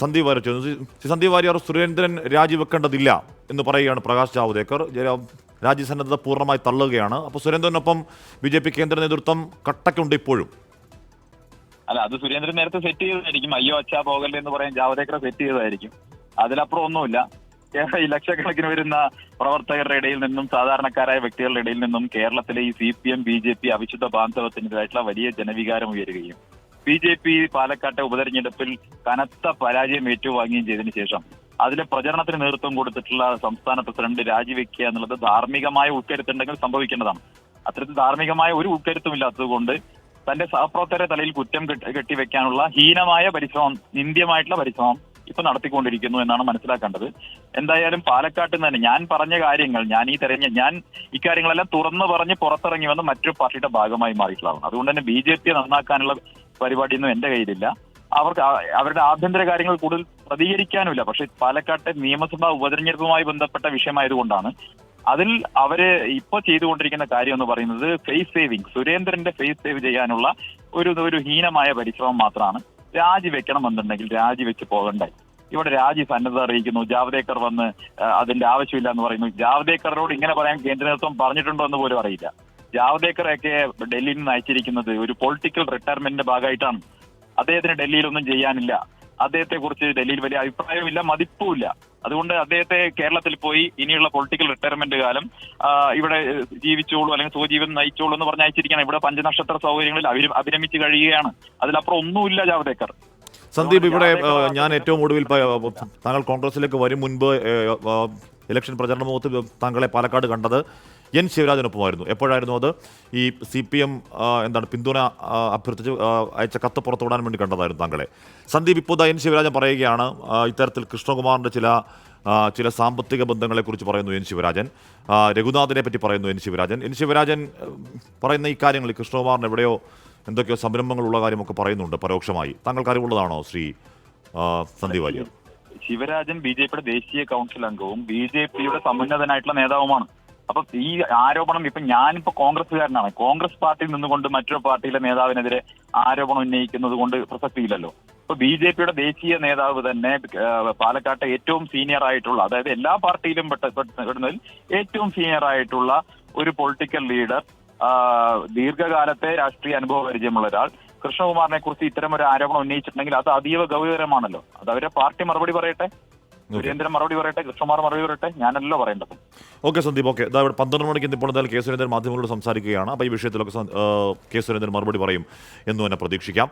സന്ദീപ് വാര്യർ സന്ദീപ് വാര്യർ സുരേന്ദ്രൻ രാജിവെക്കേണ്ടതില്ല എന്ന് പറയുകയാണ് പ്രകാശ് ജാവ്ദേക്കർ. രാജ്യസന്നദ്ധത പൂർണ്ണമായി തള്ളുകയാണ്. അപ്പോൾ സുരേന്ദ്രനൊപ്പം BJP കേന്ദ്ര നേതൃത്വം കട്ടക്കുണ്ട് ഇപ്പോഴും. അല്ല, അത് സുരേന്ദ്രൻ നേരത്തെ സെറ്റ് ചെയ്തതായിരിക്കും. അയ്യോ അച്ഛാ പോകല്ലേ എന്ന് പറയാൻ ജാവ്ദേക്കർ സെറ്റ് ചെയ്തതായിരിക്കും. അതിലപ്പുറം ഒന്നുമില്ല. ഈ ലക്ഷക്കണക്കിന് വരുന്ന പ്രവർത്തകരുടെ ഇടയിൽ നിന്നും സാധാരണക്കാരായ വ്യക്തികളുടെ ഇടയിൽ നിന്നും കേരളത്തിലെ ഈ CPM BJP അവിശുദ്ധ ബാന്ധവത്തിൻ്റെതായിട്ടുള്ള വലിയ ജനവികാരം ഉയരുകയും BJP പാലക്കാട്ടെ ഉപതെരഞ്ഞെടുപ്പിൽ കനത്ത പരാജയം ഏറ്റുവാങ്ങുകയും ചെയ്തതിനു ശേഷം അതിലെ പ്രചരണത്തിന് നേതൃത്വം കൊടുത്തിട്ടുള്ള സംസ്ഥാന പ്രസിഡന്റ് രാജിവെക്കുക എന്നുള്ളത് ധാർമ്മികമായ ഉൾക്കരുത്തുണ്ടെങ്കിൽ സംഭവിക്കേണ്ടതാണ്. അത്തരത്തിൽ ധാർമ്മികമായ ഒരു ഉൾക്കരുത്തുമില്ലാത്തത് കൊണ്ട് തന്റെ സഹപ്രവർത്തകരെ തലയിൽ കുറ്റം കെട്ടിവെക്കാനുള്ള ഹീനമായ പരിശ്രമം, നിന്ദ്യമായിട്ടുള്ള പരിശ്രമം ഇപ്പൊ നടത്തിക്കൊണ്ടിരിക്കുന്നു എന്നാണ് മനസ്സിലാക്കേണ്ടത്. എന്തായാലും പാലക്കാട്ട് തന്നെ ഞാൻ പറഞ്ഞ കാര്യങ്ങൾ, ഞാൻ ഇക്കാര്യങ്ങളെല്ലാം തുറന്നു പറഞ്ഞ് പുറത്തിറങ്ങി വന്ന് മറ്റൊരു പാർട്ടിയുടെ ഭാഗമായി മാറിയിട്ടുള്ളതാണ്. അതുകൊണ്ട് തന്നെ BJP നന്നാക്കാനുള്ള പരിപാടിയൊന്നും എന്റെ കയ്യിലില്ല. അവർക്ക് അവരുടെ ആഭ്യന്തര കാര്യങ്ങൾ കൂടുതൽ പ്രതികരിക്കാനുമില്ല. പക്ഷെ പാലക്കാട്ടെ നിയമസഭാ ഉപതെരഞ്ഞെടുപ്പുമായി ബന്ധപ്പെട്ട വിഷയമായതുകൊണ്ടാണ് അതിൽ അവര് ഇപ്പൊ ചെയ്തുകൊണ്ടിരിക്കുന്ന കാര്യം എന്ന് പറയുന്നത് ഫേസ് സേവിങ്, സുരേന്ദ്രന്റെ ഫേസ് സേവ് ചെയ്യാനുള്ള ഒരു ഹീനമായ പരിശ്രമം മാത്രമാണ്. രാജിവെക്കണമെന്നുണ്ടെങ്കിൽ രാജിവെച്ച് പോകണ്ടായി. ഇവിടെ രാജി സന്നദ്ധത അറിയിക്കുന്നു. ജാവ്ദേക്കർ വന്ന് അതിന്റെ ആവശ്യമില്ല എന്ന് പറയുന്നു. ജാവ്ദേക്കറിനോട് ഇങ്ങനെ പറയാൻ കേന്ദ്ര നേതൃത്വം പറഞ്ഞിട്ടുണ്ടോ എന്ന് പോലും അറിയില്ല. ജാവ്ദേക്കറൊക്കെ ഡൽഹിയിൽ നിന്ന് അയച്ചിരിക്കുന്നത് ഒരു പൊളിറ്റിക്കൽ റിട്ടയർമെന്റിന്റെ ഭാഗമായിട്ടാണ്. അദ്ദേഹത്തിന് ഡൽഹിയിലൊന്നും ചെയ്യാനില്ല. അദ്ദേഹത്തെ കുറിച്ച് ഡൽഹിയിൽ വലിയ അഭിപ്രായമില്ല, മതിപ്പുമില്ല. അതുകൊണ്ട് അദ്ദേഹത്തെ കേരളത്തിൽ പോയി ഇനിയുള്ള പൊളിറ്റിക്കൽ റിട്ടയർമെന്റ് കാലം ഇവിടെ ജീവിച്ചോളൂ അല്ലെങ്കിൽ സ്വജീവൻ നയിച്ചോളൂ എന്ന് പറഞ്ഞ് അയച്ചിരിക്കുകയാണ്. ഇവിടെ പഞ്ചനക്ഷത്ര സൗകര്യങ്ങളിൽ അഭിരമിച്ച് കഴിയുകയാണ്. അതിലപ്പുറം ഒന്നുമില്ല ജാവ്ദേക്കർ. സന്ദീപ്, ഇവിടെ ഞാൻ ഏറ്റവും ഒടുവിൽ താങ്കൾ കോൺഗ്രസിലേക്ക് വരും മുൻപ് ഇലക്ഷൻ പ്രചരണ മുഖത്ത് താങ്കളെ പാലക്കാട് കണ്ടത് N. ശിവരാജനൊപ്പമായിരുന്നു. എപ്പോഴായിരുന്നു അത്? ഈ CPM പിന്തുണ അഭ്യർത്ഥിച്ച് അയച്ച കത്ത് പുറത്തുവിടാൻ വേണ്ടി കണ്ടതായിരുന്നു താങ്കളെ. സന്ദീപ്, ഇപ്പോൾ N. ശിവരാജൻ പറയുകയാണ് ഇത്തരത്തിൽ കൃഷ്ണകുമാറിൻ്റെ ചില സാമ്പത്തിക ബന്ധങ്ങളെക്കുറിച്ച് പറയുന്നു N. ശിവരാജൻ. രഘുനാഥിനെ പറ്റി പറയുന്നു N. ശിവരാജൻ. N. ശിവരാജൻ പറയുന്ന ഈ കാര്യങ്ങൾ, കൃഷ്ണകുമാറിന് എവിടെയോ എന്തൊക്കെയോ സംരംഭങ്ങളുള്ള കാര്യമൊക്കെ പറയുന്നുണ്ട് പരോക്ഷമായി. താങ്കൾക്ക് അറിവുള്ളതാണോ ശ്രീ സന്ദീപ് വാര്യർ? ശിവരാജൻ BJPയുടെ ദേശീയ കൗൺസിൽ അംഗവും BJPയുടെ സമുന്നതനായിട്ടുള്ള നേതാവുമാണ്. അപ്പൊ ഈ ആരോപണം ഞാനിപ്പോ കോൺഗ്രസ്സുകാരനാണ്. കോൺഗ്രസ് പാർട്ടിയിൽ നിന്നുകൊണ്ട് മറ്റൊരു പാർട്ടിയിലെ നേതാവിനെതിരെ ആരോപണം ഉന്നയിക്കുന്നത് കൊണ്ട് പ്രസക്തിയില്ലല്ലോ. ഇപ്പൊ BJPയുടെ ദേശീയ നേതാവ് തന്നെ പാലക്കാട്ടെ ഏറ്റവും സീനിയർ ആയിട്ടുള്ള, അതായത് എല്ലാ പാർട്ടിയിലും പെടുന്നതിൽ ഏറ്റവും സീനിയർ ആയിട്ടുള്ള ഒരു പൊളിറ്റിക്കൽ ലീഡർ, ദീർഘകാലത്തെ രാഷ്ട്രീയ അനുഭവ പരിചയമുള്ള ഒരാൾ കൃഷ്ണകുമാറിനെ കുറിച്ച് ഇത്തരം ഒരു ആരോപണം ഉന്നയിച്ചിട്ടുണ്ടെങ്കിൽ അത് അതീവ ഗൗരവമാണല്ലോ. അത് അവരെ പാർട്ടി മറുപടി പറയട്ടെ, സുരേന്ദ്രൻ മറുപടി പറയട്ടെ, കൃഷ്ണകുമാർ മറുപടി പറയട്ടെ, ഞാനല്ലോ പറയേണ്ടത്. Okay Sandeep, okay. ഇവിടെ 12 മണിക്ക് ഇപ്പോൾ എന്തായാലും K. സുരേന്ദ്രൻ മാധ്യമങ്ങളോട് സംസാരിക്കുകയാണ്. അപ്പോൾ ഈ വിഷയത്തിലൊക്കെ K. സുരേന്ദ്രൻ മറുപടി പറയും എന്ന് തന്നെ പ്രതീക്ഷിക്കാം.